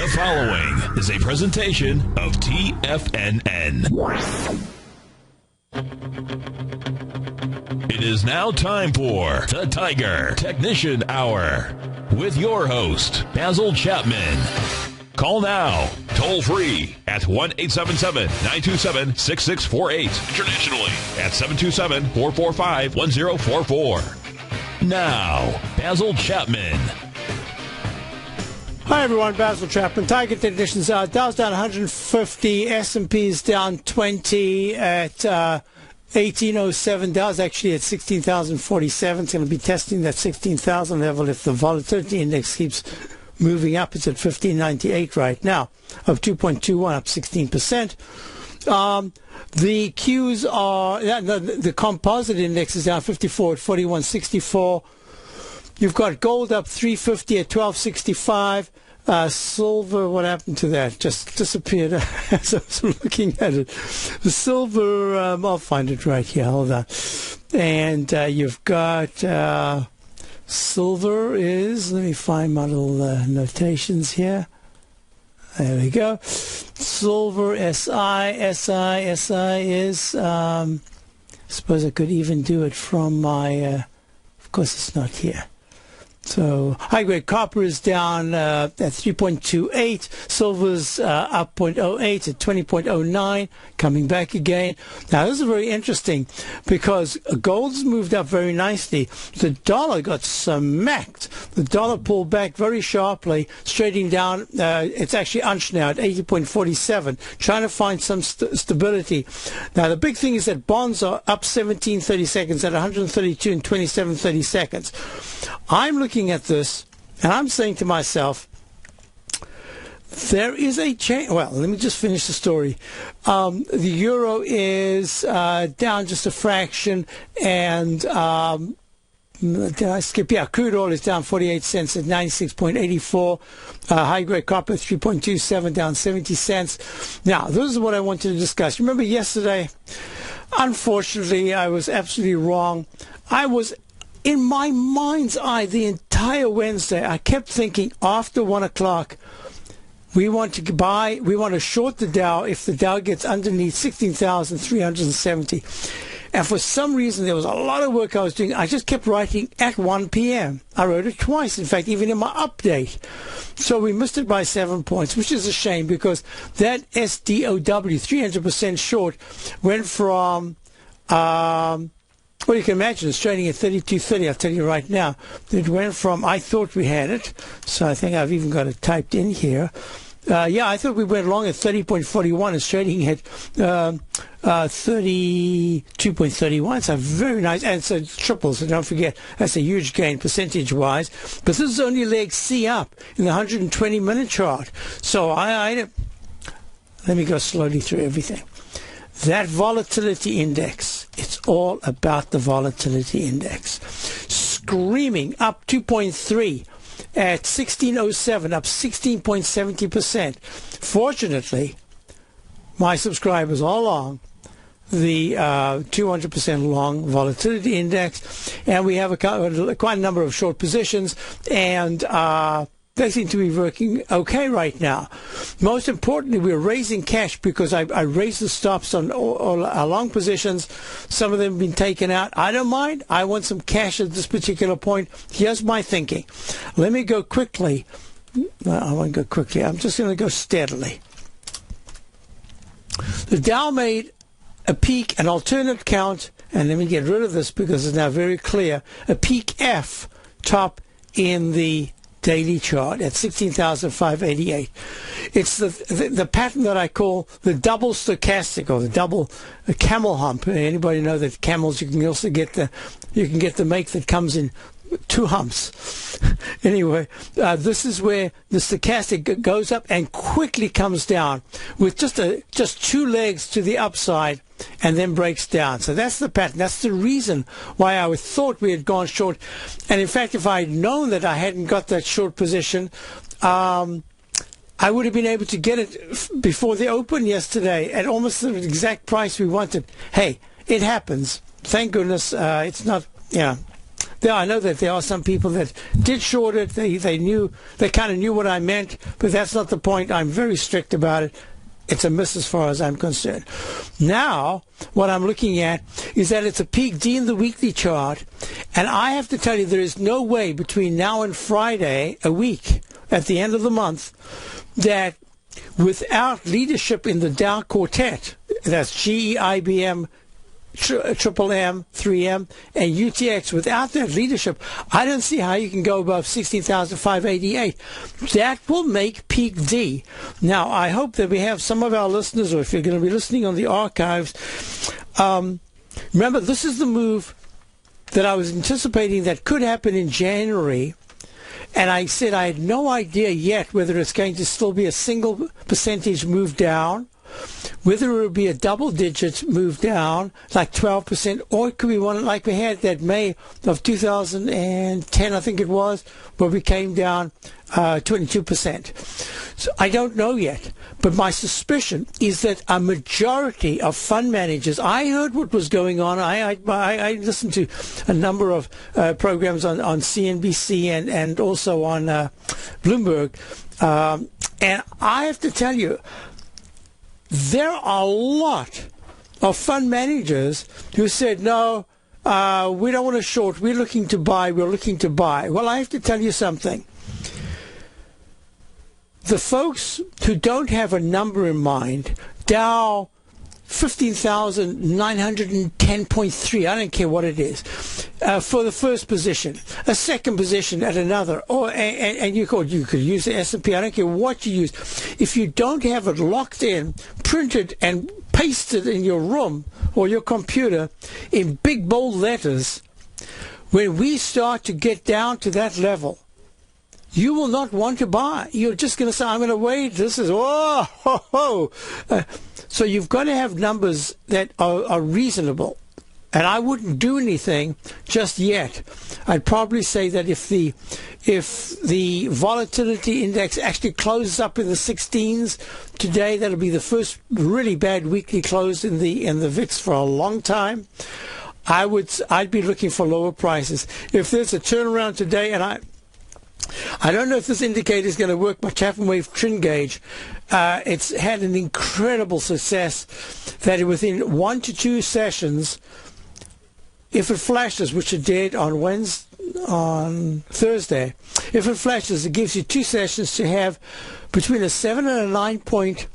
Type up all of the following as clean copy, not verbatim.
The following is a presentation of TFNN. It is now time for the Tiger Technician Hour with your host, Basil Chapman. Call now, toll free at 1-877-927-6648. Internationally at 727-445-1044. Now, Basil Chapman. Hi everyone, Basil Chapman, Tiger Technicians. Dow's down 150, S&P's down 20 at 1807. Dow's actually at 16,047. It's going to be testing that 16,000 level if the volatility index keeps moving up. It's at 1598 right now, up 2.21, up 16%. The Qs are, the composite index is down 54 at 4164. You've got gold up 350 at 1265. Silver, what happened to that? Just disappeared as I was looking at it. The silver, I'll find it right here. Hold on. And you've got silver is, let me find my little notations here. There we go. Silver, SI is, suppose I could even do it from my, of course it's not here. So high-grade copper is down at 3.28. Silver's up 0.08 at 20.09, coming back again. Now, this is very interesting because gold's moved up very nicely. The dollar got smacked. The dollar pulled back very sharply, straightening down. It's actually unched now at 80.47, trying to find some stability. Now, the big thing is that bonds are up 17.30 seconds at 132 and 27.30 seconds. I'm looking at this, and I'm saying to myself, there is a change. Well, let me just finish the story. The euro is down just a fraction, and did I skip? Yeah, crude oil is down 48 cents at 96.84. High-grade copper 3.27, down 70 cents. Now, this is what I wanted to discuss. Remember yesterday, unfortunately, I was absolutely wrong. I was in my mind's eye the entire Wednesday. I kept thinking after 1 o'clock, we want to short the Dow if the Dow gets underneath 16,370. And for some reason, there was a lot of work I was doing. I just kept writing at 1 p.m. I wrote it twice, in fact, even in my update. So we missed it by 7 points, which is a shame because that SDOW, 300% short, went from well, you can imagine it's trading at 32.30. I'll tell you right now. It went from, I thought we had it, so I think I've even got it typed in here. I thought we went long at 30.41. It's trading at 32.31. So very nice. And it's a triple, so don't forget, that's a huge gain percentage-wise. But this is only leg C up in the 120-minute chart. So let me go slowly through everything. That volatility index, it's all about the volatility index. Screaming up 2.3 at 1607, up 16.70%. Fortunately, my subscribers all along, the 200% long volatility index, and we have quite a number of short positions, and they seem to be working okay right now. Most importantly, we're raising cash because I raised the stops on all our long positions. Some of them have been taken out. I don't mind. I want some cash at this particular point. Here's my thinking. Let me go quickly. I won't go quickly. I'm just going to go steadily. The Dow made a peak, an alternate count, and let me get rid of this because it's now very clear, a peak F top in the daily chart at 16,588. It's the pattern that I call the double stochastic, or the double camel hump. Anybody know that camels, you can also get the make that comes in two humps. Anyway, this is where the stochastic goes up and quickly comes down with just two legs to the upside and then breaks down. So that's the pattern. That's the reason why I thought we had gone short. And in fact, if I had known that I hadn't got that short position, I would have been able to get it before the open yesterday at almost the exact price we wanted. Hey, it happens. Thank goodness it's not, I know that there are some people that did short it. They kind of knew what I meant, but that's not the point. I'm very strict about it. It's a miss as far as I'm concerned. Now, what I'm looking at is that it's a peak D in the weekly chart, and I have to tell you there is no way between now and Friday, a week, at the end of the month, that without leadership in the Dow Quartet, that's GE, IBM, Triple M, 3M, and UTX, without that leadership, I don't see how you can go above 16,588. That will make peak D. Now, I hope that we have some of our listeners, or if you're going to be listening on the archives, remember, this is the move that I was anticipating that could happen in January. And I said I had no idea yet whether it's going to still be a single percentage move down, whether it would be a double-digit move down, like 12%, or it could be one like we had that May of 2010, I think it was, where we came down 22%. So I don't know yet, but my suspicion is that a majority of fund managers, I heard what was going on. I listened to a number of programs on CNBC and also on Bloomberg, and I have to tell you, there are a lot of fund managers who said, no, we don't want to short, we're looking to buy. Well, I have to tell you something. The folks who don't have a number in mind, Dow 15,910.3, I don't care what it is, for the first position, a second position at another, and you could use the S&P, I don't care what you use. If you don't have it locked in, printed and pasted in your room or your computer in big bold letters, when we start to get down to that level, you will not want to buy. You're just going to say, I'm going to wait. This is, so you've got to have numbers that are reasonable. And I wouldn't do anything just yet. I'd probably say that if the volatility index actually closes up in the 16s today, that'll be the first really bad weekly close in the VIX for a long time. I'd be looking for lower prices. If there's a turnaround today, and I don't know if this indicator is going to work, but Chapman Wave Trend Gauge, it's had an incredible success that within 1 to 2 sessions, if it flashes, which it did on Thursday, if it flashes, it gives you 2 sessions to have between a 7 and a 9 point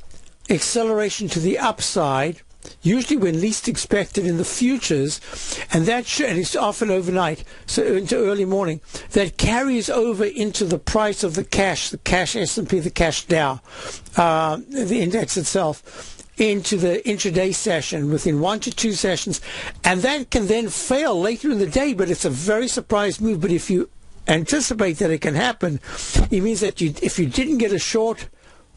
acceleration to the upside, usually when least expected in the futures, and it's often overnight, so into early morning, that carries over into the price of the cash S&P, the cash Dow, the index itself, into the intraday session within 1 to 2 sessions, and that can then fail later in the day, but it's a very surprise move. But if you anticipate that it can happen, it means that if you didn't get a short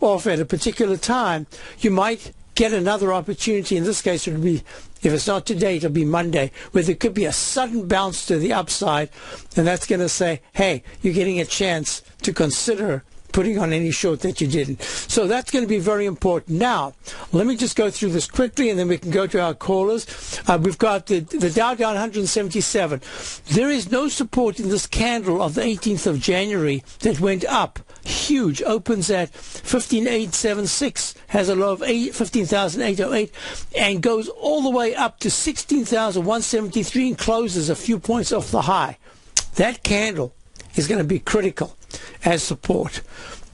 off at a particular time, you might get another opportunity. In this case, it would be, if it's not today, it'll be Monday, where there could be a sudden bounce to the upside, and that's going to say, hey, you're getting a chance to consider putting on any short that you didn't. So that's going to be very important. Now, let me just go through this quickly, and then we can go to our callers. We've got the Dow down 177. There is no support in this candle of the 18th of January that went up. Huge. Opens at 15,876, has a low of 15,808, and goes all the way up to 16,173 and closes a few points off the high. That candle is going to be critical as support.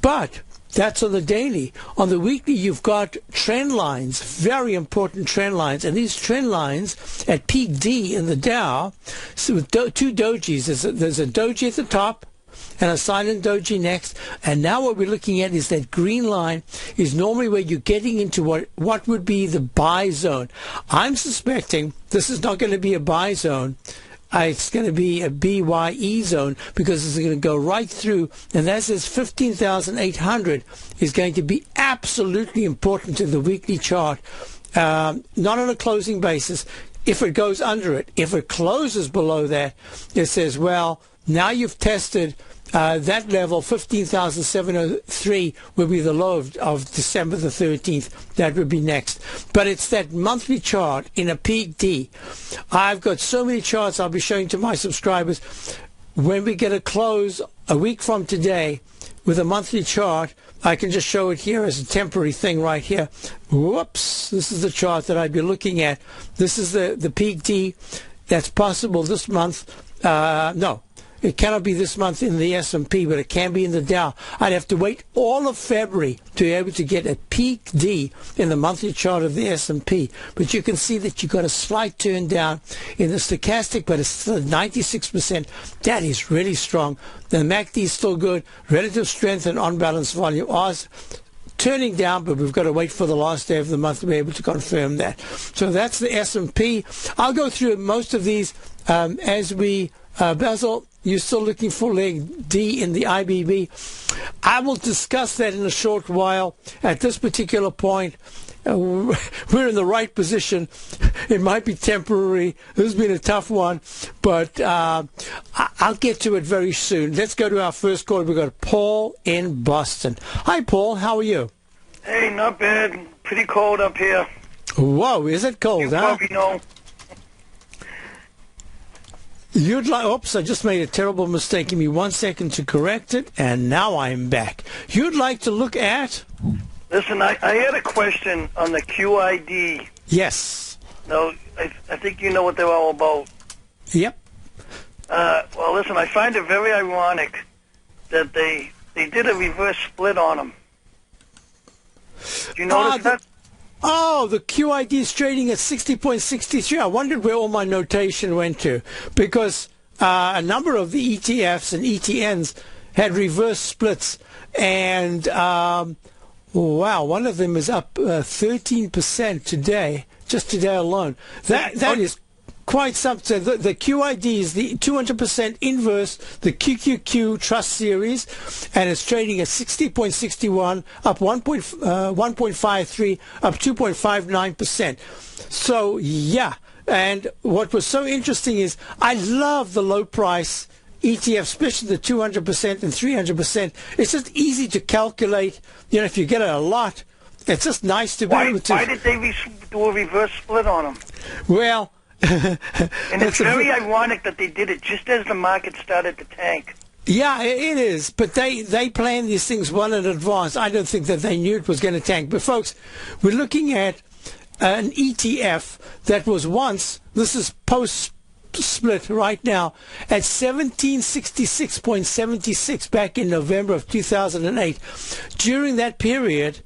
But that's on the daily. On the weekly, you've got trend lines, very important trend lines. And these trend lines at peak D in the Dow, so with 2 dojis, there's a doji at the top and a silent doji next. And now what we're looking at is that green line is normally where you're getting into what would be the buy zone. I'm suspecting this is not going to be a buy zone. It's going to be a BYE zone, because it's going to go right through, and that says 15,800 is going to be absolutely important to the weekly chart, not on a closing basis. If it goes under it, if it closes below that, it says, well, now you've tested that level, 15,703, will be the low of December the 13th. That would be next. But it's that monthly chart in a peak D. I've got so many charts I'll be showing to my subscribers. When we get a close a week from today with a monthly chart, I can just show it here as a temporary thing right here. Whoops, this is the chart that I'd be looking at. This is the peak D that's possible this month. No, it cannot be this month in the S&P, but it can be in the Dow. I'd have to wait all of February to be able to get a peak D in the monthly chart of the S&P. But you can see that you've got a slight turn down in the stochastic, but it's still at 96%. That is really strong. The MACD is still good. Relative strength and on-balance volume are turning down, but we've got to wait for the last day of the month to be able to confirm that. So that's the S&P. I'll go through most of these as we... Basil, you're still looking for leg D in the IBB. I will discuss that in a short while. At this particular point, we're in the right position. It might be temporary. This has been a tough one, but I'll get to it very soon. Let's go to our first caller. We've got Paul in Boston. Hi, Paul. How are you? Hey, not bad. Pretty cold up here. Whoa, is it cold, You huh? probably know. You'd like, oops, I just made a terrible mistake. Give me 1 second to correct it, and now I'm back. You'd like to look at? Listen, I had a question on the QID. Yes. No, I think you know what they're all about. Yep. Well, listen, I find it very ironic that they did a reverse split on them. Do you notice that? Oh, the QID is trading at 60.63. I wondered where all my notation went to, because a number of the ETFs and ETNs had reverse splits, and wow, one of them is up 13% today, just today alone. That is quite something. The QID is the 200% inverse, the QQQ Trust Series, and it's trading at 60.61, up 1.53, up 2.59%. So, yeah. And what was so interesting is I love the low price ETF, especially the 200% and 300%. It's just easy to calculate. You know, if you get it a lot, it's just nice to be able to... Why did they do a reverse split on them? Well... and it's very ironic that they did it just as the market started to tank. Yeah, it is. But they plan these things well in advance. I don't think that they knew it was going to tank. But, folks, we're looking at an ETF that was once, this is post-split right now, at 1766.76 back in November of 2008. During that period,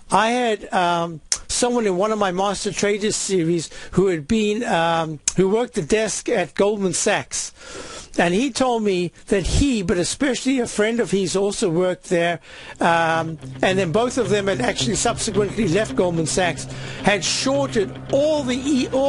I had someone in one of my Master Traders series who had been who worked the desk at Goldman Sachs, and he told me that he, but especially a friend of his, also worked there, and then both of them had actually subsequently left Goldman Sachs, had shorted all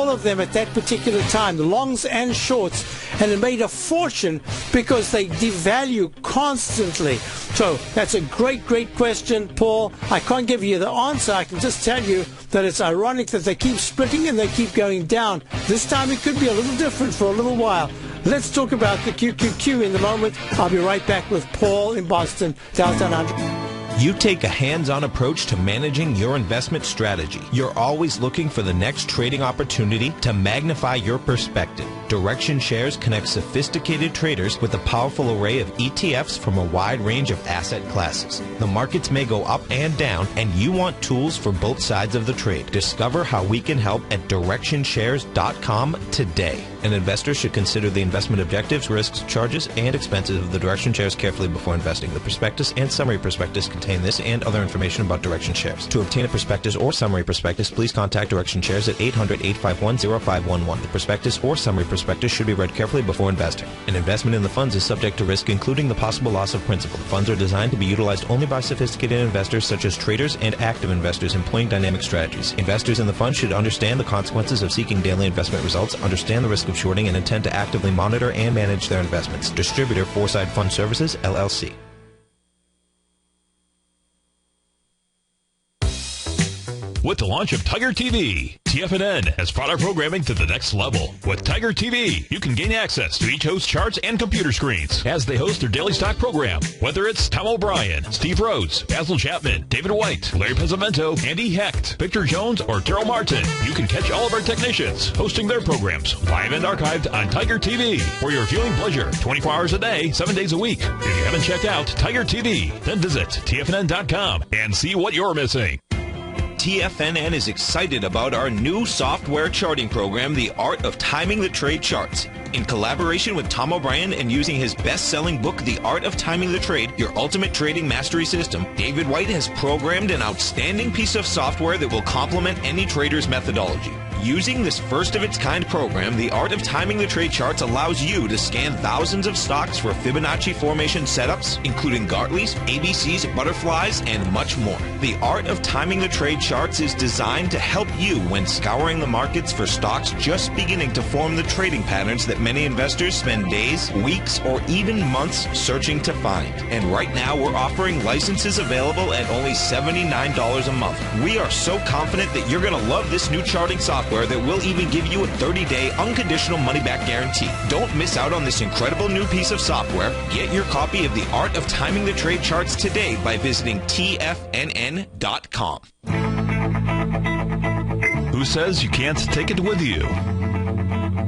of them at that particular time, the longs and shorts, and had made a fortune because they devalue constantly. So that's a great question, Paul. I can't give you the answer. I can just tell you that it's ironic that they keep splitting and they keep going down. This time it could be a little different for a little while. Let's talk about the QQQ in the moment. I'll be right back with Paul in Boston, Downtown 100. You take a hands-on approach to managing your investment strategy. You're always looking for the next trading opportunity to magnify your perspective. Direction Shares connects sophisticated traders with a powerful array of ETFs from a wide range of asset classes. The markets may go up and down, and you want tools for both sides of the trade. Discover how we can help at DirectionShares.com today. An investor should consider the investment objectives, risks, charges, and expenses of the Direction Shares carefully before investing. The prospectus and summary prospectus contain this and other information about Direction Shares. To obtain a prospectus or summary prospectus, please contact Direction Shares at 800-851-0511. The prospectus or summary prospectus should be read carefully before investing. An investment in the funds is subject to risk, including the possible loss of principal. The funds are designed to be utilized only by sophisticated investors such as traders and active investors employing dynamic strategies. Investors in the fund should understand the consequences of seeking daily investment results, understand the risk of shorting, and intend to actively monitor and manage their investments. Distributor, Foreside Fund Services, LLC. With the launch of Tiger TV, TFNN has brought our programming to the next level. With Tiger TV, you can gain access to each host's charts and computer screens as they host their daily stock program. Whether it's Tom O'Brien, Steve Rhodes, Basil Chapman, David White, Larry Pezzamento, Andy Hecht, Victor Jones, or Terrell Martin, you can catch all of our technicians hosting their programs live and archived on Tiger TV for your viewing pleasure 24 hours a day, 7 days a week. If you haven't checked out Tiger TV, then visit TFNN.com and see what you're missing. TFNN is excited about our new software charting program, The Art of Timing the Trade Charts. In collaboration with Tom O'Brien and using his best-selling book, The Art of Timing the Trade, Your Ultimate Trading Mastery System, David White has programmed an outstanding piece of software that will complement any trader's methodology. Using this first-of-its-kind program, The Art of Timing the Trade Charts allows you to scan thousands of stocks for Fibonacci formation setups, including Gartley's, ABC's, butterflies, and much more. The Art of Timing the Trade Charts is designed to help you when scouring the markets for stocks just beginning to form the trading patterns that many investors spend days, weeks, or even months searching to find. And right now, we're offering licenses available at only $79 a month. We are so confident that you're going to love this new charting software that will even give you a 30-day unconditional money-back guarantee. Don't miss out on this incredible new piece of software. Get your copy of The Art of Timing the Trade Charts today by visiting TFNN.com. Who says you can't take it with you?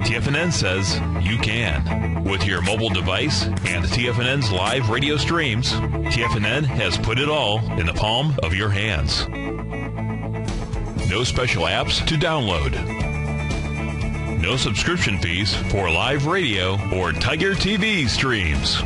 TFNN says you can. With your mobile device and TFNN's live radio streams, TFNN has put it all in the palm of your hands. No special apps to download. No subscription fees for live radio or Tiger TV streams.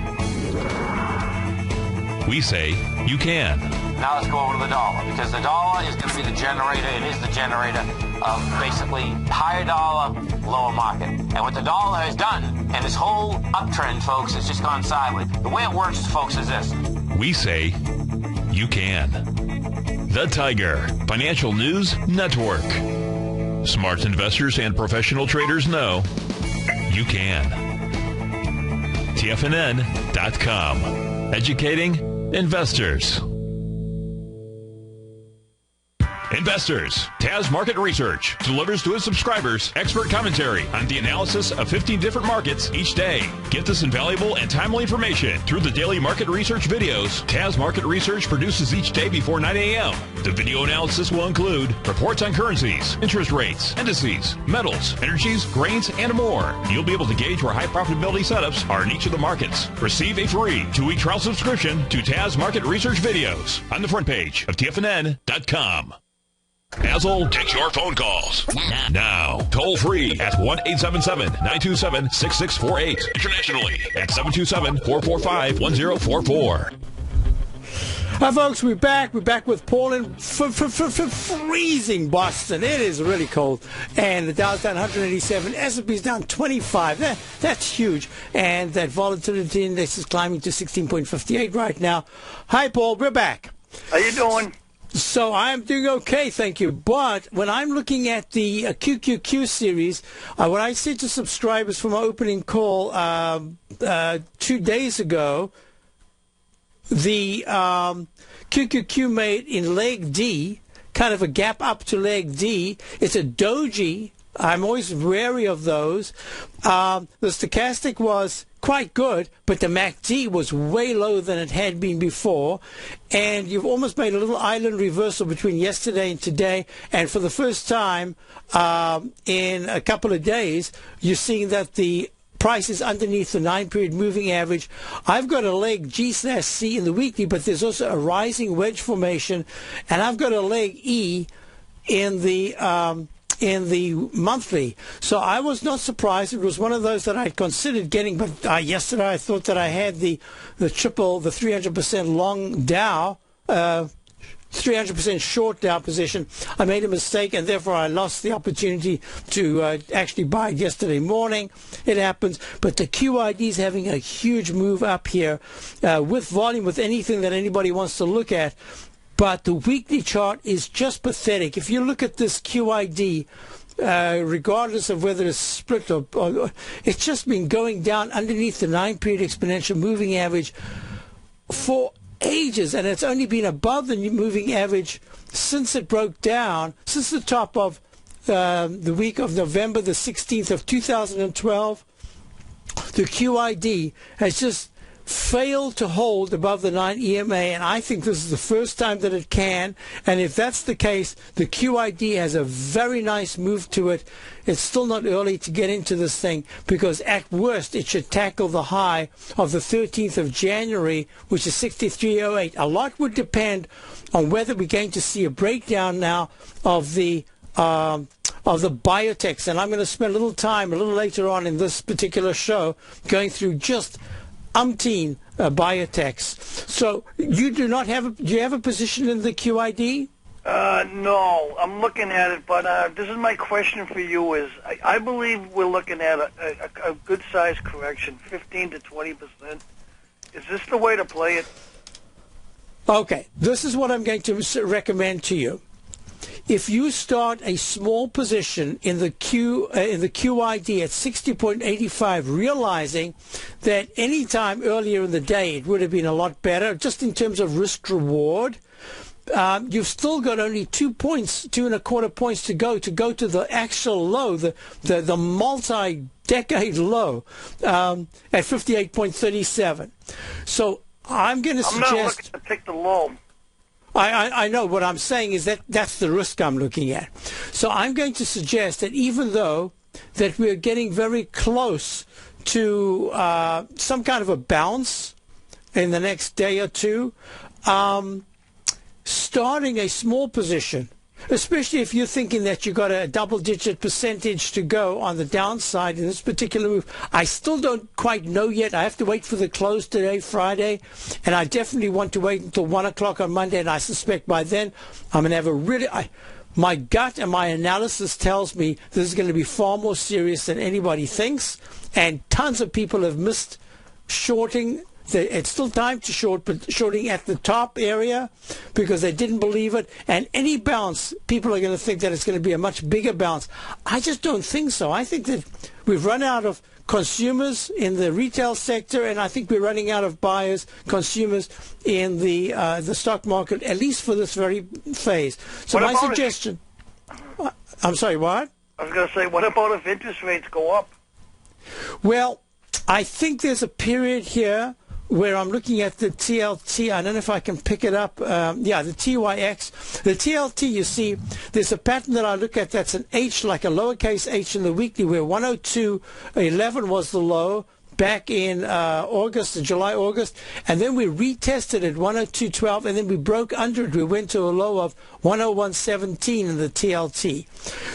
We say you can. Now let's go over to the dollar, because the dollar is going to be the generator. It is the generator of basically higher dollar, lower market. And what the dollar has done, and this whole uptrend, folks, has just gone sideways. The way it works, folks, is this. We say you can. The Tiger Financial News Network. Smart investors and professional traders know you can. TFNN.com. Educating investors. Investors, Taz Market Research delivers to its subscribers expert commentary on the analysis of 15 different markets each day. Get this invaluable and timely information through the daily market research videos Taz Market Research produces each day before 9 a.m. The video analysis will include reports on currencies, interest rates, indices, metals, energies, grains, and more. You'll be able to gauge where high profitability setups are in each of the markets. Receive a free 2-week trial subscription to Taz Market Research videos on the front page of TFNN.com. Basil takes your phone calls now. Toll free at 1-877-927-6648. Internationally at 727-445-1044. Hi, folks. We're back. We're back with Paul in freezing Boston. It is really cold. And the Dow's down 187. S&P's down 25. That's huge. And that volatility index is climbing to 16.58 right now. Hi, Paul. We're back. How you doing? So I'm doing okay, thank you. But when I'm looking at the QQQ series, what I said to subscribers from our opening call 2 days ago, the QQQ made in leg D, kind of a gap up to leg D. It's a doji. I'm always wary of those. The stochastic was quite good, but the MACD was way lower than it had been before. And you've almost made a little island reversal between yesterday and today. And for the first time in a couple of days, you're seeing that the price is underneath the 9-period moving average. I've got a leg G/C in the weekly, but there's also a rising wedge formation. And I've got a leg E in the monthly. So I was not surprised. It was one of those that I considered getting, but yesterday I thought that I had the 300% long Dow, 300% short Dow position. I made a mistake, and therefore I lost the opportunity to actually buy it yesterday morning. It happens. But the QID is having a huge move up here with volume, with anything that anybody wants to look at. But the weekly chart is just pathetic. If you look at this QID, regardless of whether it's split or it's just been going down underneath the 9-period exponential moving average for ages, and it's only been above the moving average since it broke down, since the top of the week of November the 16th of 2012. The QID has just failed to hold above the 9 EMA, and I think this is the first time that it can. And if that's the case, the QID has a very nice move to it. It's still not early to get into this thing, because at worst it should tackle the high of the 13th of January, which is 63.08. A lot would depend on whether we're going to see a breakdown now of the biotechs, and I'm going to spend a little time a little later on in this particular show going through just umpteen biotechs. So you do not have do you have a position in the QID? No, I'm looking at it, but this is my question for you: is I believe we're looking at a good size correction, 15 to 20%. Is this the way to play it? Okay, this is what I'm going to recommend to you. If you start a small position in the QID at 60.85, realizing that any time earlier in the day it would have been a lot better, just in terms of risk reward, you've still got only 2.25 points to go to the actual low, the multi-decade low at 58.37. So I'm going to suggest. I'm not looking to pick the low. I know. What I'm saying is that's the risk I'm looking at. So I'm going to suggest that even though that we're getting very close to some kind of a bounce in the next day or two, starting a small position, especially if you're thinking that you've got a double-digit percentage to go on the downside in this particular move. I still don't quite know yet. I have to wait for the close today, Friday, and I definitely want to wait until 1 o'clock on Monday, and I suspect by then I'm going to have a really... my gut and my analysis tells me this is going to be far more serious than anybody thinks, and tons of people have missed shorting. It's still time to short, but shorting at the top area because they didn't believe it. And any bounce, people are going to think that it's going to be a much bigger bounce. I just don't think so. I think that we've run out of consumers in the retail sector, and I think we're running out of buyers, consumers in the stock market, at least for this very phase. So my suggestion... I'm sorry, what? I was going to say, what about if interest rates go up? Well, I think there's a period here where I'm looking at the TLT. I don't know if I can pick it up. The TYX. The TLT, you see, there's a pattern that I look at that's an H, like a lowercase h in the weekly, where 102.11 was the low back in July, August, and then we retested at 102.12, and then we broke under it. We went to a low of 101.17 in the TLT.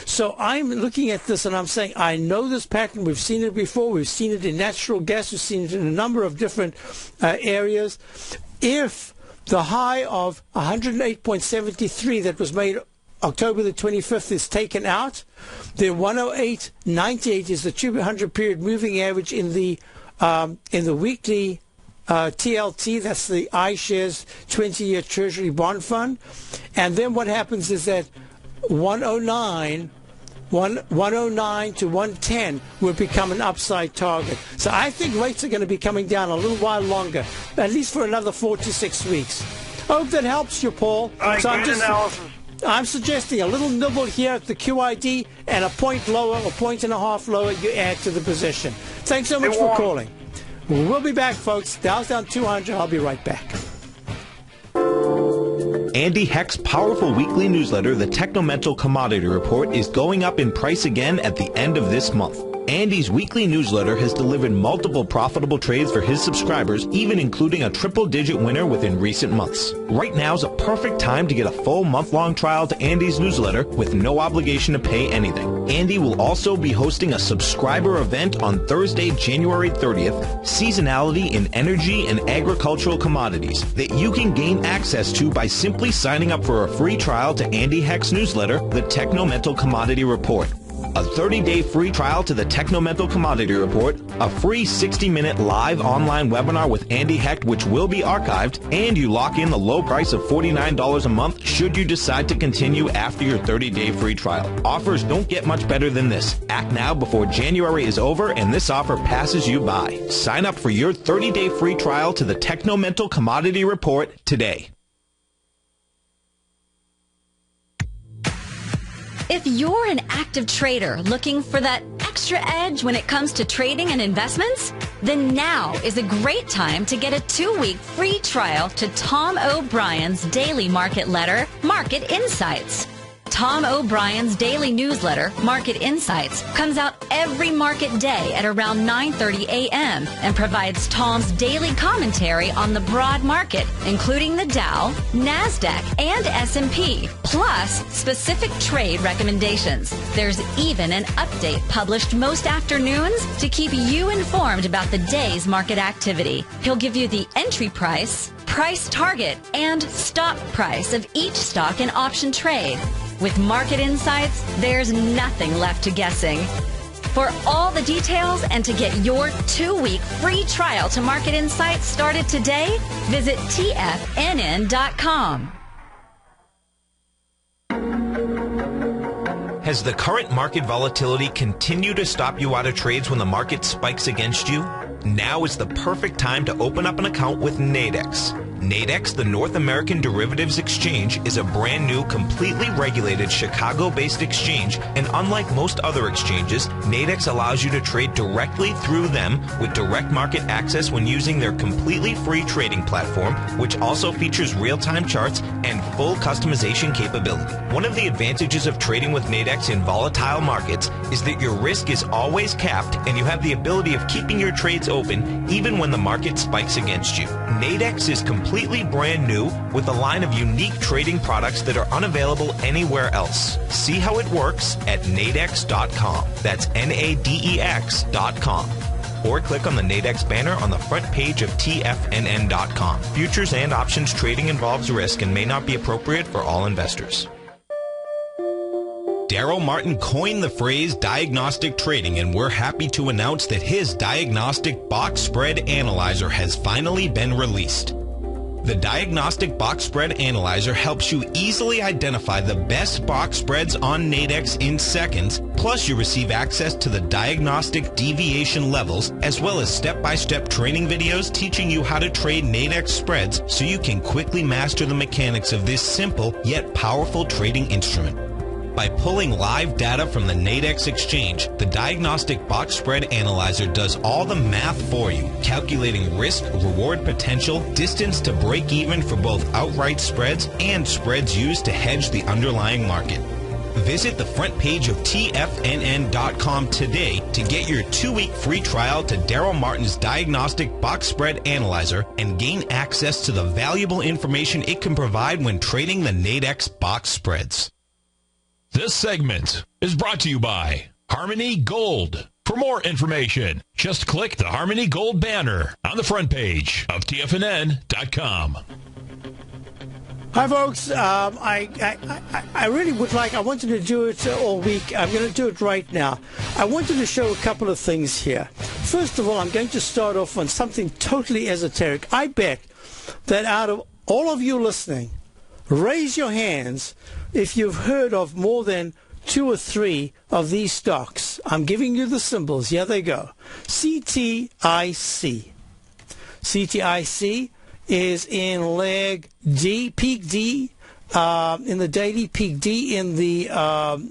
So I'm looking at this and I'm saying, I know this pattern. We've seen it before. We've seen it in natural gas. We've seen it in a number of different areas. If the high of 108.73 that was made October the 25th is taken out, then 108.98 is the 200 period moving average in the weekly TLT. That's the iShares 20-year Treasury bond fund. And then what happens is that 109 to 110 will become an upside target. So I think rates are going to be coming down a little while longer, at least for another 4 to 6 weeks. I hope that helps you, Paul. All right, so analysis. I'm suggesting a little nibble here at the QID, and a point lower, a point and a half lower, you add to the position. Thanks so much for calling. We'll be back, folks. Dow's down 200. I'll be right back. Andy Hecht's powerful weekly newsletter, the Technomental Commodity Report, is going up in price again at the end of this month. Andy's weekly newsletter has delivered multiple profitable trades for his subscribers, even including a triple-digit winner within recent months. Right now is a perfect time to get a full month-long trial to Andy's newsletter with no obligation to pay anything. Andy will also be hosting a subscriber event on Thursday, January 30th, Seasonality in Energy and Agricultural Commodities, that you can gain access to by simply signing up for a free trial to Andy Hecht's newsletter, the Technomental Commodity Report. a 30-day free trial to the Technomental Commodity Report, a free 60-minute live online webinar with Andy Hecht, which will be archived, and you lock in the low price of $49 a month should you decide to continue after your 30-day free trial. Offers don't get much better than this. Act now before January is over and this offer passes you by. Sign up for your 30-day free trial to the Technomental Commodity Report today. If you're an active trader looking for that extra edge when it comes to trading and investments, then now is a great time to get a 2-week free trial to Tom O'Brien's daily market letter, Market Insights. Tom O'Brien's daily newsletter, Market Insights, comes out every market day at around 9:30 a.m. and provides Tom's daily commentary on the broad market, including the Dow, NASDAQ, and S&P, plus specific trade recommendations. There's even an update published most afternoons to keep you informed about the day's market activity. He'll give you the entry price, price target, and stop price of each stock and option trade. With Market Insights, there's nothing left to guessing. For all the details and to get your 2-week free trial to Market Insights started today, visit TFNN.com. Has the current market volatility continued to stop you out of trades when the market spikes against you? Now is the perfect time to open up an account with Nadex. Nadex, the North American Derivatives Exchange, is a brand new, completely regulated Chicago-based exchange, and unlike most other exchanges, Nadex allows you to trade directly through them with direct market access when using their completely free trading platform, which also features real-time charts and full customization capability. One of the advantages of trading with Nadex in volatile markets is that your risk is always capped and you have the ability of keeping your trades open even when the market spikes against you. Nadex is completely brand new with a line of unique trading products that are unavailable anywhere else. See how it works at nadex.com. That's Nadex.com. Or click on the Nadex banner on the front page of TFNN.com. Futures and options trading involves risk and may not be appropriate for all investors. Daryl Martin coined the phrase diagnostic trading, and we're happy to announce that his diagnostic box spread analyzer has finally been released. The Diagnostic Box Spread Analyzer helps you easily identify the best box spreads on Nadex in seconds, plus you receive access to the diagnostic deviation levels, as well as step-by-step training videos teaching you how to trade Nadex spreads so you can quickly master the mechanics of this simple yet powerful trading instrument. By pulling live data from the Nadex exchange, the Diagnostic Box Spread Analyzer does all the math for you, calculating risk, reward potential, distance to break even for both outright spreads and spreads used to hedge the underlying market. Visit the front page of TFNN.com today to get your 2-week free trial to Daryl Martin's Diagnostic Box Spread Analyzer and gain access to the valuable information it can provide when trading the Nadex box spreads. This segment is brought to you by Harmony Gold. For more information, just click the Harmony Gold banner on the front page of TFNN.com. Hi, folks. I really would like, I wanted to do it all week. I'm going to do it right now. I wanted to show a couple of things here. First of all, I'm going to start off on something totally esoteric. I bet that out of all of you listening, raise your hands if you've heard of more than 2 or 3 of these stocks. I'm giving you the symbols. Here they go. CTIC. CTIC is in leg D, peak D in the daily, peak D in the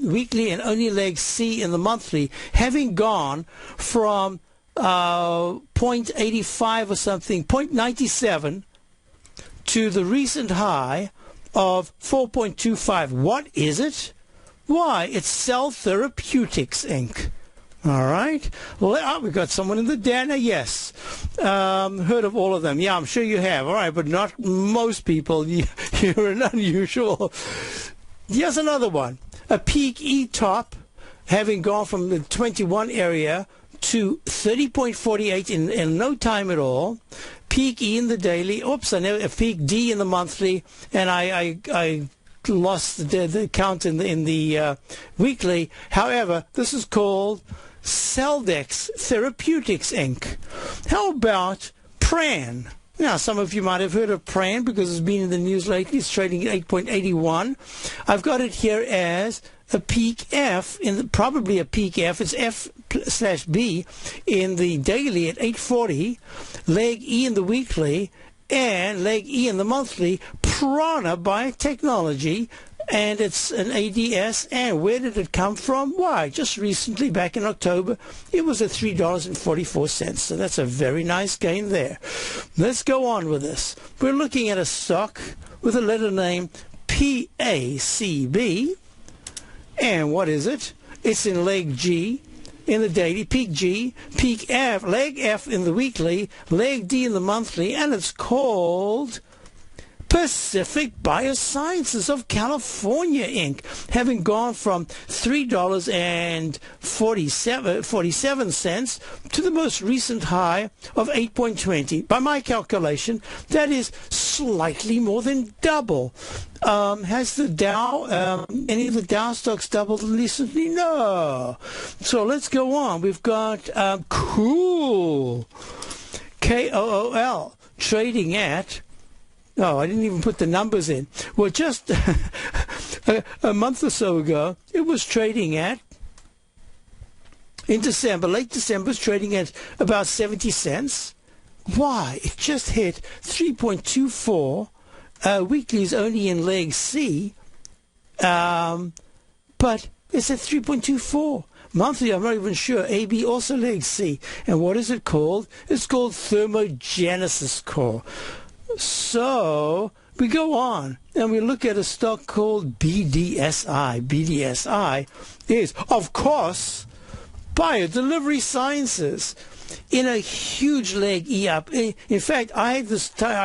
weekly, and only leg C in the monthly, having gone from 0.85 or something, 0.97 to the recent high of 4.25. What is it? Why, it's Cell Therapeutics, Inc. All right. Well, we've got someone in the Dana. Yes. Heard of all of them. Yeah, I'm sure you have. All right, but not most people. You're an unusual. Here's another one. A peak E-top, having gone from the 21 area to 30.48 in no time at all. Peak E in the daily. Oops, I never, a peak D in the monthly. And I lost the count in the weekly. However, this is called Celldex Therapeutics Inc. How about Pran? Now, some of you might have heard of Pran because it's been in the news lately. It's trading at 8.81. I've got it here as a peak F, probably a peak F. It's F/B in the daily at 840, leg E in the weekly, and leg E in the monthly. Prana Biotechnology, and it's an ADS. And where did it come from? Why, just recently, back in October, it was at $3.44. So that's a very nice gain there. Let's go on with this. We're looking at a stock with a letter name PACB. And what is it? It's in leg G in the daily, peak G, peak F, leg F in the weekly, leg D in the monthly, and it's called Pacific Biosciences of California, Inc., having gone from $3.47 to the most recent high of 8.20. By my calculation, that is slightly more than double. Has the Dow, any of the Dow stocks doubled recently? No. So let's go on. We've got Cool, KOOL, trading at, oh, I didn't even put the numbers in. Well, just a month or so ago, it was trading at, in December, late December, it was trading at about 70 cents. Why? It just hit 3.24. Weekly is only in leg C, but it's at 3.24. Monthly, I'm not even sure. AB also leg C. And what is it called? It's called Thermogenesis Core. So we go on and we look at a stock called BDSI. BDSI is, of course, Biodelivery Sciences, in a huge leg E up. In fact, I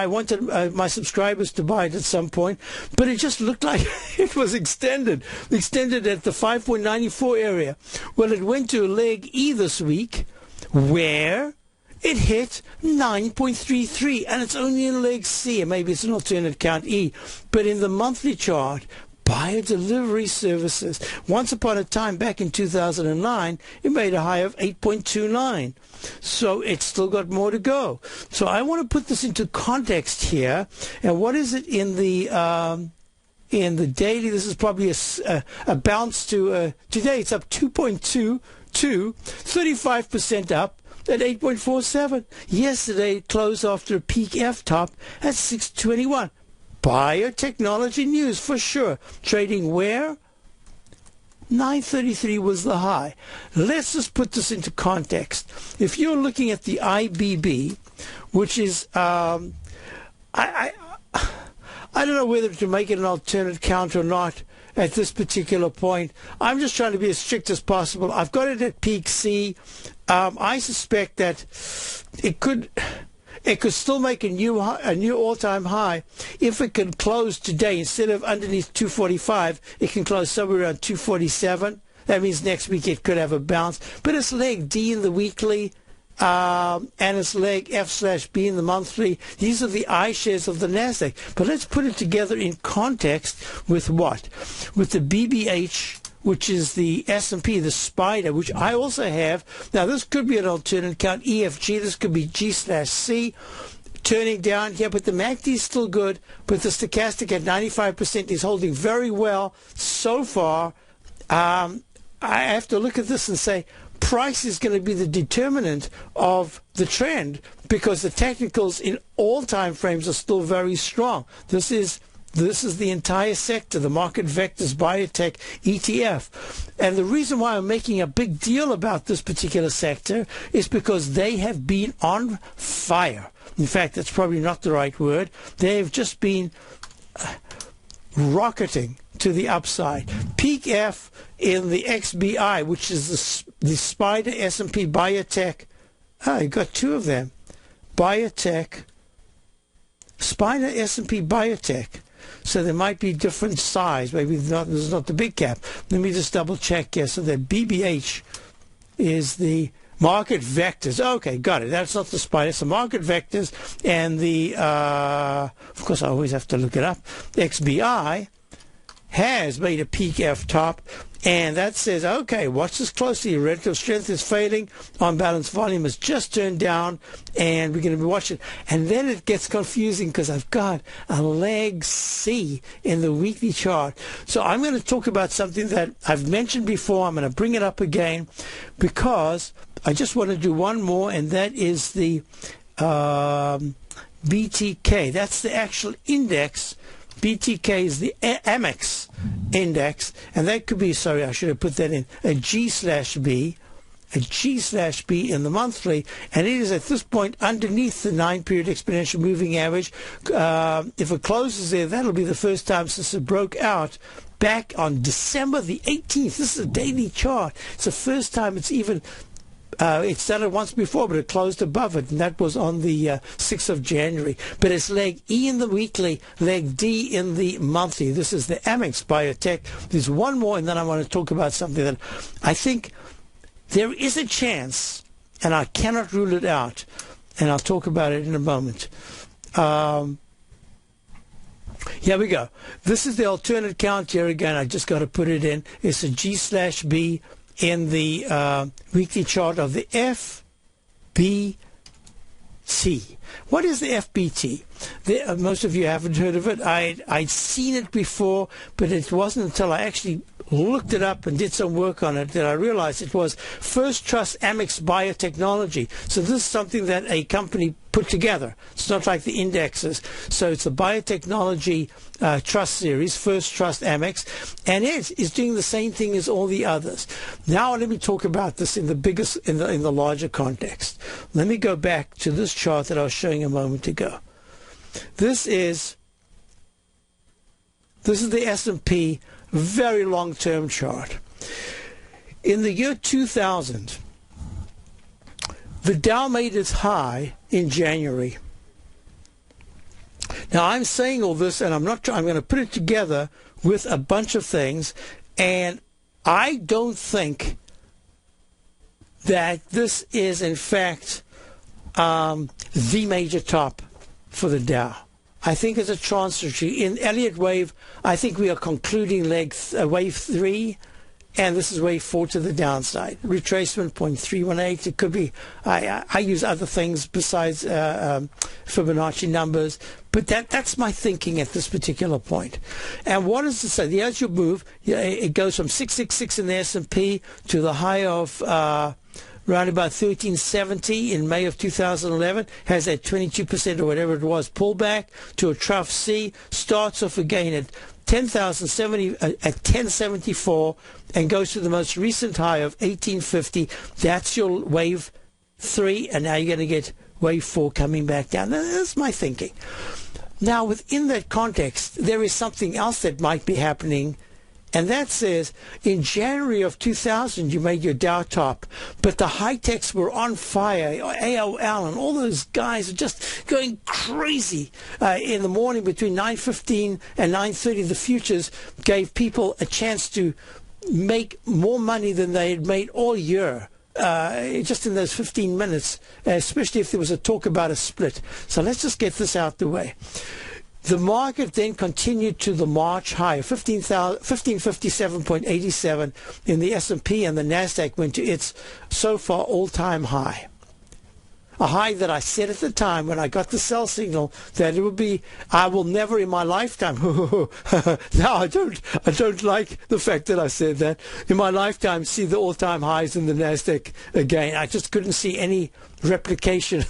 wanted my subscribers to buy it at some point, but it just looked like it was extended at the 5.94 area. Well, it went to leg E this week, where it hit 9.33, and it's only in leg C, and maybe it's an alternate count E. But in the monthly chart, Biodelivery Services, once upon a time back in 2009, it made a high of 8.29. So it's still got more to go. So I want to put this into context here. And what is it in the daily? This is probably a bounce to today. It's up 2.22, 35% up at 8.47. Yesterday it closed after a peak F top at 621. Biotechnology news for sure. Trading where? 933 was the high. Let's just put this into context. If you're looking at the IBB, which is, I don't know whether to make it an alternate count or not at this particular point. I'm just trying to be as strict as possible. I've got it at peak C. I suspect that it could still make a new all-time high if it can close today. Instead of underneath 245, it can close somewhere around 247. That means next week it could have a bounce. But it's leg D in the weekly, and it's leg F/B in the monthly. These are the iShares of the NASDAQ. But let's put it together in context with what? With the BBH, which is the S&P, the spider, which I also have. Now, this could be an alternate count, EFG. This could be G/C. Turning down here, but the MACD is still good. But the stochastic at 95% is holding very well so far. I have to look at this and say, price is going to be the determinant of the trend, because the technicals in all time frames are still very strong. This is the entire sector, the Market Vectors Biotech ETF. And the reason why I'm making a big deal about this particular sector is because they have been on fire. In fact, that's probably not the right word. They have just been rocketing to the upside. Peak F in the XBI, which is the Spider S&P Biotech. You got two of them. Biotech, Spider S&P Biotech. So there might be different size. Maybe this is not the big cap. Let me just double check here. So the BBH is the Market Vectors. Okay, got it. That's not the spider. It's the Market Vectors. And the, of course, I always have to look it up. XBI has made a peak F-top, and that says, okay, watch this closely. Relative strength is failing. On-balance volume has just turned down, and we're going to be watching. And then it gets confusing because I've got a leg C in the weekly chart. So I'm going to talk about something that I've mentioned before. I'm going to bring it up again because I just want to do one more, and that is the BTK. That's the actual index. BTK is the Amex index, and that could be, sorry, I should have put that in, a G/B in the monthly, and it is at this point underneath the 9-period exponential moving average. If it closes there, that'll be the first time since it broke out back on December the 18th. This is a daily chart. It's the first time it's even it's done it once before, but it closed above it, and that was on the 6th of January. But it's leg E in the weekly, leg D in the monthly. This is the Amex Biotech. There's one more, and then I want to talk about something that I think there is a chance, and I cannot rule it out, and I'll talk about it in a moment. Here we go. This is the alternate count here again. I just got to put it in. It's a G/B in the weekly chart of the FBT. What is the FBT? Most of you haven't heard of it. I'd seen it before, but it wasn't until I actually looked it up and did some work on it that I realized it was First Trust Amex Biotechnology. So this is something that a company put together. It's not like the indexes. So it's the biotechnology trust series, First Trust Amex, and it is doing the same thing as all the others. Now let me talk about this in the biggest, in the larger context. Let me go back to this chart that I was showing a moment ago. This is the S&P very long-term chart. In the year 2000, the Dow made its high in January. Now I'm saying all this, and I'm going to put it together with a bunch of things, and I don't think that this is in fact the major top for the Dow. I think it's a transitory. In Elliott wave, I think we are concluding wave 3, and this is wave 4 to the downside. Retracement 0.318. It could be, I use other things besides Fibonacci numbers, but that's my thinking at this particular point. And what does it say? Here's your move. It goes from 666 in the S&P to the high of around about 1370 in May of 2011, has that 22% or whatever it was pullback to a trough C, starts off again at 10,070 at 1074 and goes to the most recent high of 1850. That's your wave 3, and now you're going to get wave 4 coming back down. That's my thinking. Now, within that context, there is something else that might be happening. And that says, in January of 2000, you made your Dow top, but the high-techs were on fire. AOL and all those guys are just going crazy. In the morning between 9:15 and 9:30, the futures gave people a chance to make more money than they had made all year. Just in those 15 minutes, especially if there was a talk about a split. So let's just get this out the way. The market then continued to the March high, 1557.87 in the S&P, and the NASDAQ went to its so far all-time high. A high that I said at the time when I got the sell signal that it would be, I will never in my lifetime, now I don't like the fact that I said that, in my lifetime see the all-time highs in the NASDAQ again. I just couldn't see any replication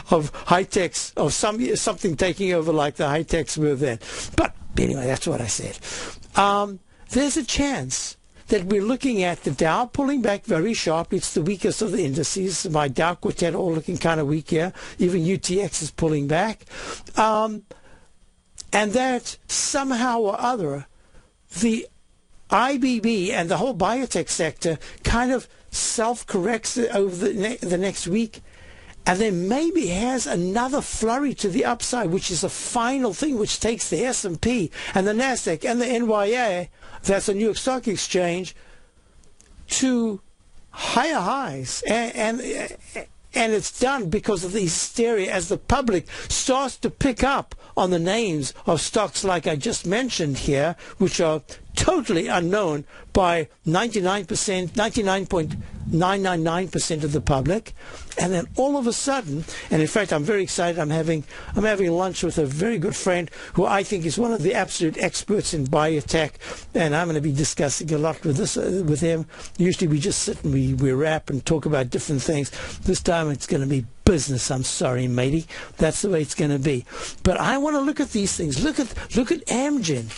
of high-techs, of something taking over like the high-techs were then. But anyway, that's what I said. There's a chance that we're looking at the Dow pulling back very sharply. It's the weakest of the indices. My Dow quartet all looking kind of weak here. Even UTX is pulling back. And that somehow or other, the IBB and the whole biotech sector kind of self-corrects over the next week, and then maybe has another flurry to the upside, which is a final thing which takes the S&P and the NASDAQ and the NYA, that's the New York Stock Exchange, to higher highs. And And it's done because of the hysteria as the public starts to pick up on the names of stocks like I just mentioned here, which are totally unknown by 99.999% of the public. And then all of a sudden, and in fact I'm very excited, I'm having lunch with a very good friend who I think is one of the absolute experts in biotech, and I'm going to be discussing a lot with him. Usually we just sit and we rap and talk about different things. This time it's going to be business. I'm sorry, matey. That's the way it's going to be. But I want to look at these things. Look at Amgen.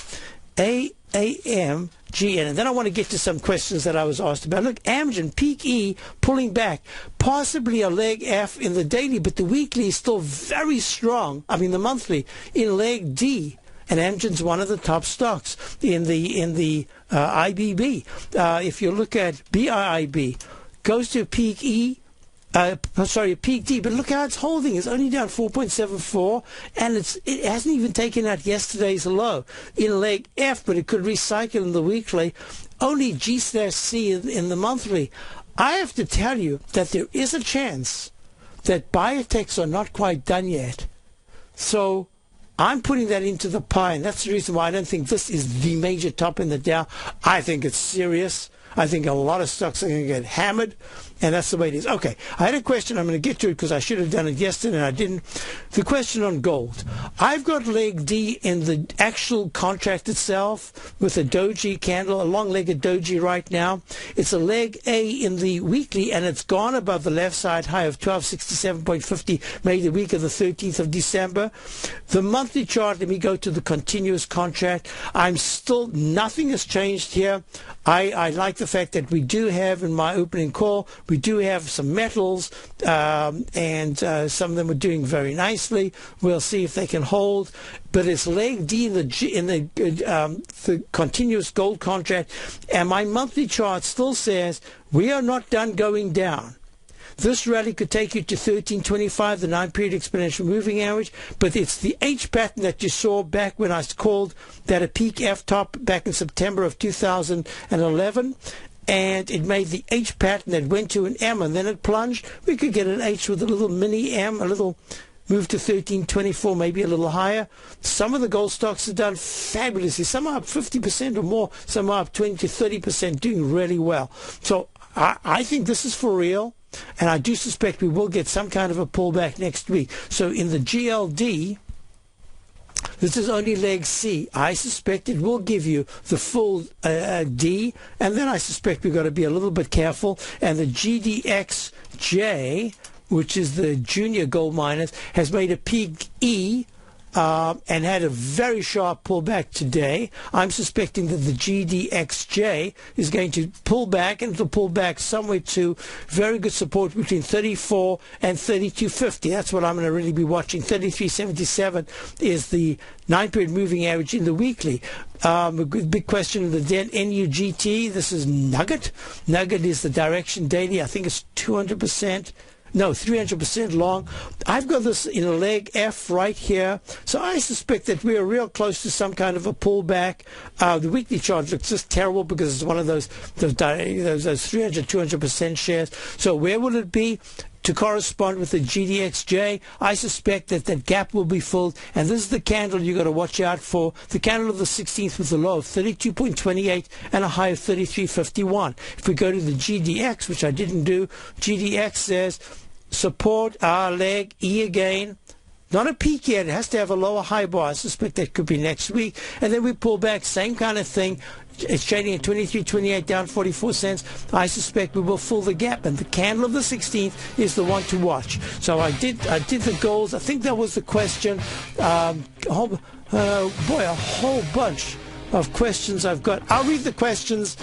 AMGN. And then I want to get to some questions that I was asked about. Look, Amgen, peak E, pulling back. Possibly a leg F in the daily, but the weekly is still very strong. I mean, the monthly in leg D. And Amgen's one of the top stocks in the IBB. If you look at BIIB, goes to peak E, peak D, but look how it's holding. It's only down 4.74, and it hasn't even taken out yesterday's low in leg F, but it could recycle in the weekly. Only G/C in the monthly. I have to tell you that there is a chance that biotechs are not quite done yet. So I'm putting that into the pie, and that's the reason why I don't think this is the major top in the Dow. I think it's serious. I think a lot of stocks are going to get hammered, and that's the way it is. Okay, I had a question. I'm going to get to it because I should have done it yesterday and I didn't. The question on gold. I've got leg D in the actual contract itself with a doji candle, a long-legged doji right now. It's a leg A in the weekly, and it's gone above the left side high of 1267.50 made the week of the 13th of December. The monthly chart, let me go to the continuous contract. Nothing has changed here. I like the fact that we do have, in my opening call, we do have some metals, and some of them are doing very nicely. We'll see if they can hold. But it's leg D in the continuous gold contract, and my monthly chart still says we are not done going down. This rally could take you to 1325, the 9-period exponential moving average, but it's the H pattern that you saw back when I called that a peak F top back in September of 2011, and it made the H pattern that went to an M, and then it plunged. We could get an H with a little mini M, a little move to 1324, maybe a little higher. Some of the gold stocks have done fabulously. Some are up 50% or more, some are up 20 to 30%, doing really well. So I think this is for real. And I do suspect we will get some kind of a pullback next week. So in the GLD, this is only leg C. I suspect it will give you the full D, and then I suspect we've got to be a little bit careful. And the GDXJ, which is the junior gold miners, has made a peak E, and had a very sharp pullback today. I'm suspecting that the GDXJ is going to pull back, and it'll pull back somewhere to very good support between 34 and 32.50. That's what I'm going to really be watching. 33.77 is the 9-period moving average in the weekly. A big question of the dead NUGT. This is Nugget. Nugget is the direction daily. I think it's 200%. No, 300% long. I've got this in a leg F right here. So I suspect that we are real close to some kind of a pullback. The weekly chart looks just terrible because it's one of those 200% shares. So where will it be? To correspond with the GDXJ, I suspect that that gap will be filled, and this is the candle you've got to watch out for. The candle of the 16th with a low of 32.28 and a high of 33.51. If we go to the GDX, which I didn't do, GDX says support our leg E again. Not a peak yet. It has to have a lower high bar. I suspect that could be next week. And then we pull back, same kind of thing. It's trading at 23.28, down 44 cents. I suspect we will fill the gap, and the candle of the 16th is the one to watch. So I did the goals. I think that was the question. A whole bunch of questions I've got. I'll read the questions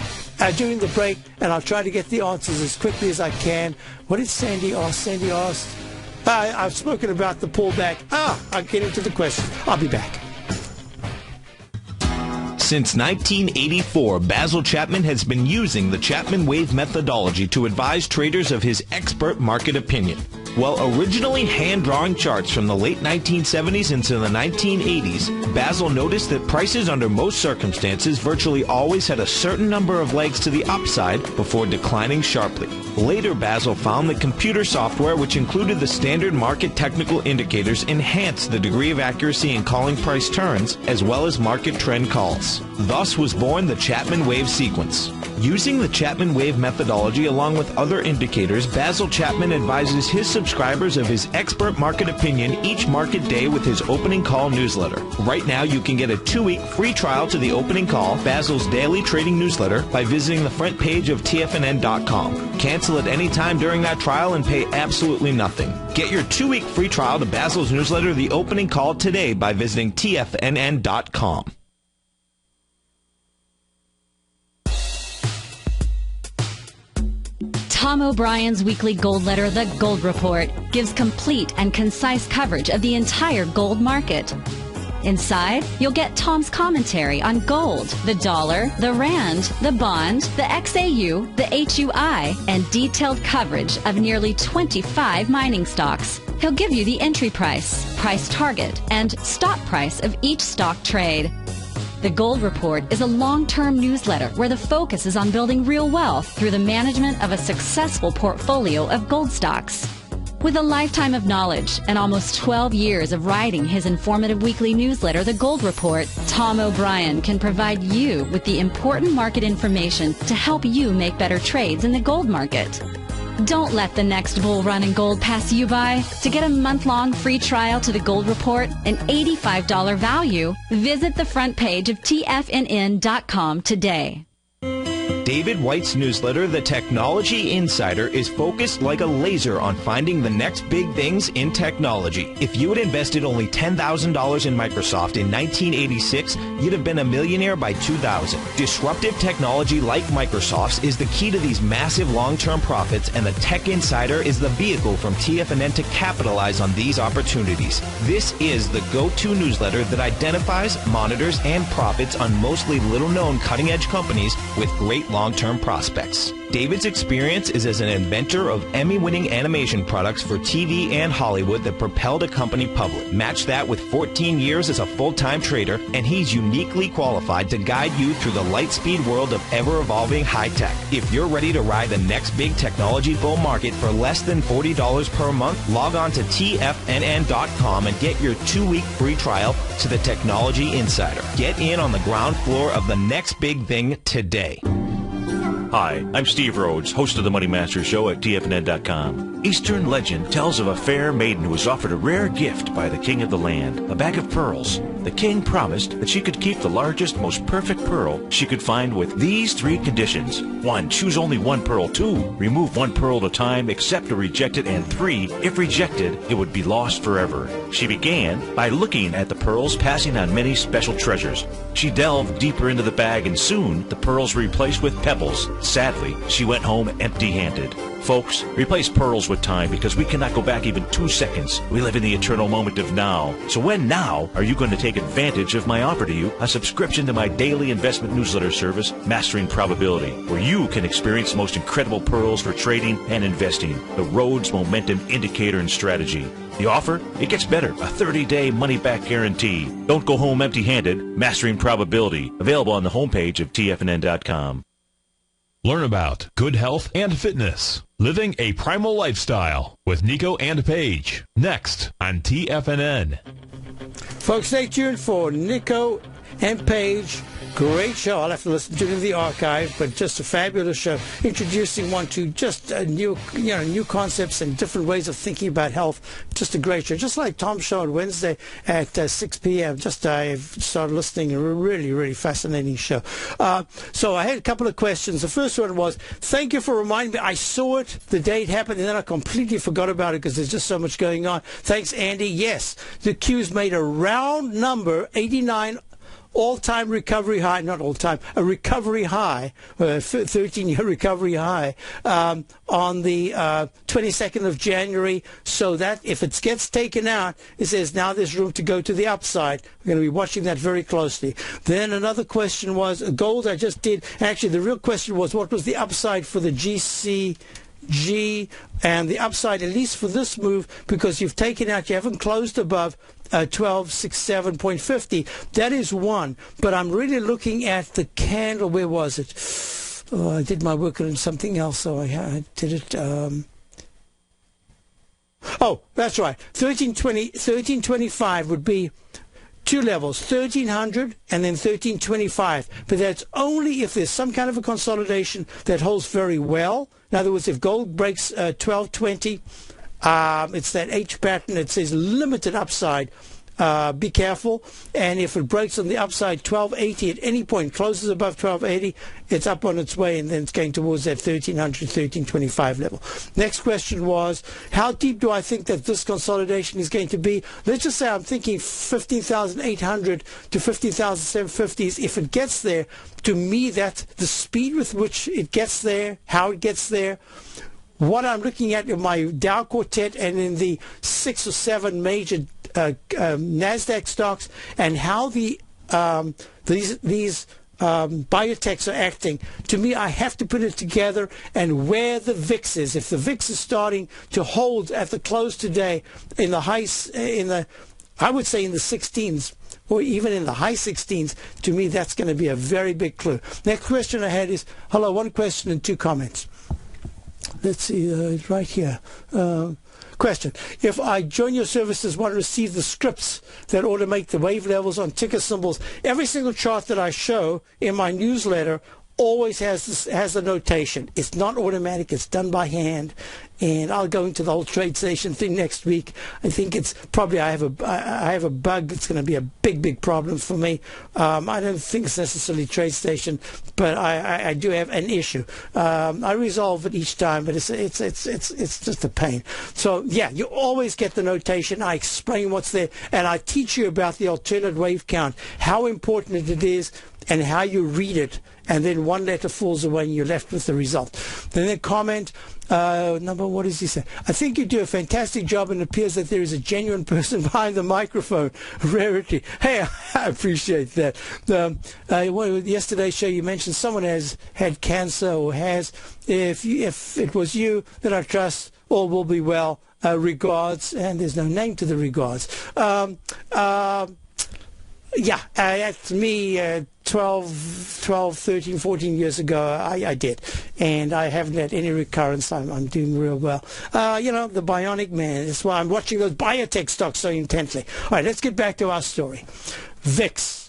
during the break, and I'll try to get the answers as quickly as I can. What did Sandy ask? Sandy asked, I've spoken about the pullback. I'll get into the question. I'll be back. Since 1984, Basil Chapman has been using the Chapman Wave methodology to advise traders of his expert market opinion. While originally hand-drawing charts from the late 1970s into the 1980s, Basil noticed that prices under most circumstances virtually always had a certain number of legs to the upside before declining sharply. Later, Basil found that computer software, which included the standard market technical indicators, enhanced the degree of accuracy in calling price turns, as well as market trend calls. Thus was born the Chapman wave sequence. Using the Chapman wave methodology along with other indicators, Basil Chapman advises his subscribers of his expert market opinion each market day with his opening call newsletter. Right now, you can get a 2-week free trial to the opening call, Basil's daily trading newsletter, by visiting the front page of TFNN.com. Cancel at any time during that trial and pay absolutely nothing. Get your 2-week free trial to Basil's newsletter, The Opening Call, today by visiting TFNN.com. Tom O'Brien's weekly gold letter, The Gold Report, gives complete and concise coverage of the entire gold market. Inside, you'll get Tom's commentary on gold, the dollar, the rand, the bond, the XAU, the HUI, and detailed coverage of nearly 25 mining stocks. He'll give you the entry price, price target, and stop price of each stock trade. The Gold Report is a long-term newsletter where the focus is on building real wealth through the management of a successful portfolio of gold stocks. With a lifetime of knowledge and almost 12 years of writing his informative weekly newsletter, The Gold Report, Tom O'Brien can provide you with the important market information to help you make better trades in the gold market. Don't let the next bull run in gold pass you by. To get a month-long free trial to The Gold Report, an $85 value, visit the front page of TFNN.com today. David White's newsletter, The Technology Insider, is focused like a laser on finding the next big things in technology. If you had invested only $10,000 in Microsoft in 1986, you'd have been a millionaire by 2000. Disruptive technology like Microsoft's is the key to these massive long-term profits, and the Tech Insider is the vehicle from TFNN to capitalize on these opportunities. This is the go-to newsletter that identifies, monitors, and profits on mostly little-known cutting-edge companies with great long-term prospects. David's experience is as an inventor of Emmy-winning animation products for TV and Hollywood that propelled a company public. Match that with 14 years as a full-time trader, and he's uniquely qualified to guide you through the light-speed world of ever-evolving high-tech. If you're ready to ride the next big technology bull market for less than $40 per month, log on to TFNN.com and get your 2-week free trial to the Technology Insider. Get in on the ground floor of the next big thing today. Hi, I'm Steve Rhodes, host of the Money Master Show at TFNN.com. Eastern legend tells of a fair maiden who was offered a rare gift by the king of the land, a bag of pearls. The king promised that she could keep the largest, most perfect pearl she could find with these 3 conditions. 1, choose only 1 pearl. 2, remove 1 pearl at a time, accept or reject it. And 3, if rejected, it would be lost forever. She began by looking at the pearls, passing on many special treasures. She delved deeper into the bag, and soon the pearls were replaced with pebbles. Sadly, she went home empty-handed. Folks, replace pearls with time, because we cannot go back even 2 seconds. We live in the eternal moment of now. So when now are you going to take advantage of my offer to you, a subscription to my daily investment newsletter service, Mastering Probability, where you can experience the most incredible pearls for trading and investing, the Rhodes Momentum Indicator and Strategy. The offer? It gets better. A 30-day money-back guarantee. Don't go home empty-handed. Mastering Probability. Available on the homepage of TFNN.com. Learn about good health and fitness. Living a Primal Lifestyle with Nico and Paige. Next on TFNN. Folks, stay tuned for Nico and Paige. Great show. I'll have to listen to it in the archive, but just a fabulous show. Introducing one to just new concepts and different ways of thinking about health. Just a great show. Just like Tom's show on Wednesday at 6 p.m. I've started listening. A really, really fascinating show. So I had a couple of questions. The first one was, thank you for reminding me. I saw it the day it happened, and then I completely forgot about it because there's just so much going on. Thanks, Andy. Yes, the Q's made a round number, 89 all-time recovery high, not all-time, a recovery high, 13-year recovery high, on the 22nd of January, so that if it gets taken out, it says now there's room to go to the upside. We're going to be watching that very closely. Then another question was, gold I just did, actually the real question was, what was the upside for the GC G, and the upside, at least for this move, because you've taken out, you haven't closed above 1267.50. That is one. But I'm really looking at the candle. Where was it? Oh, I did my work on something else, so I did it. Oh, that's right. 1325 would be two levels, 1300 and then 1325. But that's only if there's some kind of a consolidation that holds very well. In other words, if gold breaks 1220, it's that H pattern. It says limited upside. Be careful. And if it breaks on the upside 1280 at any point, closes above 1280, it's up on its way, and then it's going towards that 1300, 1325 level. Next question was, how deep do I think that this consolidation is going to be? Let's just say I'm thinking 15,800 to 15,750. If it gets there, to me, that's the speed with which it gets there, how it gets there. What I'm looking at in my Dow Quartet and in the 6 or 7 major NASDAQ stocks, and how these biotechs are acting, to me, I have to put it together, and where the VIX is. If the VIX is starting to hold at the close today in the I would say in the 16s, or even in the high 16s, to me, that's going to be a very big clue. Next question I had is, hello, one question and 2 comments. Let's see, right here. Question. If I join your services, want to receive the scripts that automate the wave levels on ticker symbols, every single chart that I show in my newsletter always has a notation. It's not automatic. It's done by hand. And I'll go into the whole trade station thing next week. I think it's probably I have a bug that's going to be a big problem for me. I don't think it's necessarily trade station, but I do have an issue. I resolve it each time, but it's just a pain. So yeah, you always get the notation. I explain what's there, and I teach you about the alternate wave count, how important it is, and how you read it, and then one letter falls away and you're left with the result. Then the comment, what does he say? I think you do a fantastic job, and it appears that there is a genuine person behind the microphone. Rarity. Hey, I appreciate that. Yesterday's show you mentioned someone has had cancer or has. If it was you, then I trust all will be well. Regards, and there's no name to the regards. Yeah, that's me 12, 13, 14 years ago. I did. And I haven't had any recurrence. I'm doing real well. The bionic man. That's why I'm watching those biotech stocks so intently. All right, let's get back to our story. VIX.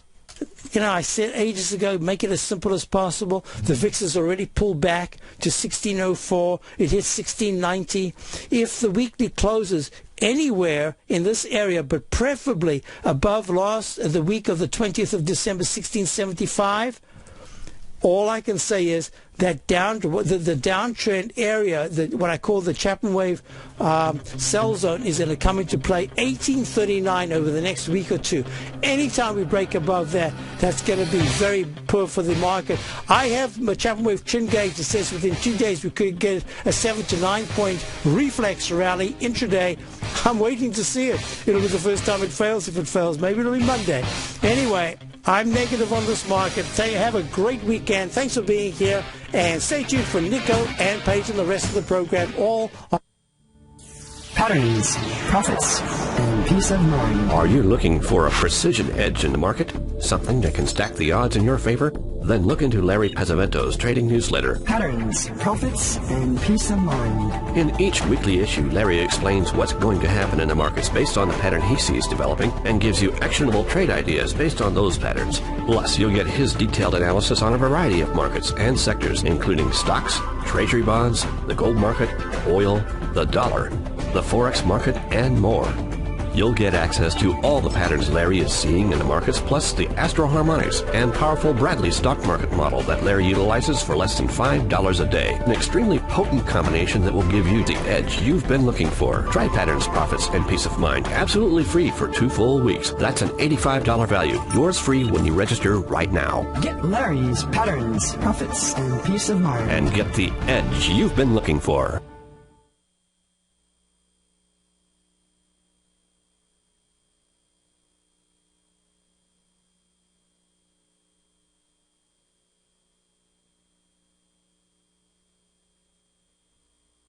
I said ages ago, make it as simple as possible. The VIX has already pulled back to 1604. It hit 1690. If the weekly closes anywhere in this area, but preferably above the week of the 20th of December, 1675, all I can say is that the downtrend area, what I call the Chapman wave sell zone, is going to come into play 1839 over the next week or two. Anytime we break above that, that's going to be very poor for the market. I have my Chapman wave chin gauge that says within 2 days we could get a 7 to 9 point reflex rally intraday. I'm waiting to see it. It'll be the first time it fails. If it fails, maybe it'll be Monday. Anyway, I'm negative on this market. Have a great weekend. Thanks for being here. And stay tuned for Nico and Paige and the rest of the program. All on patterns, profits, and peace of mind. Are you looking for a precision edge in the market? Something that can stack the odds in your favor? Then look into Larry Pesavento's trading newsletter, Patterns, Profits, and Peace of Mind. In each weekly issue, Larry explains what's going to happen in the markets based on the pattern he sees developing and gives you actionable trade ideas based on those patterns. Plus, you'll get his detailed analysis on a variety of markets and sectors, including stocks, treasury bonds, the gold market, oil, the dollar, the forex market, and more. You'll get access to all the patterns Larry is seeing in the markets, plus the Astro Harmonics and powerful Bradley stock market model that Larry utilizes for less than $5 a day. An extremely potent combination that will give you the edge you've been looking for. Try Patterns, Profits, and Peace of Mind absolutely free for 2 full weeks. That's an $85 value. Yours free when you register right now. Get Larry's Patterns, Profits, and Peace of Mind. And get the edge you've been looking for.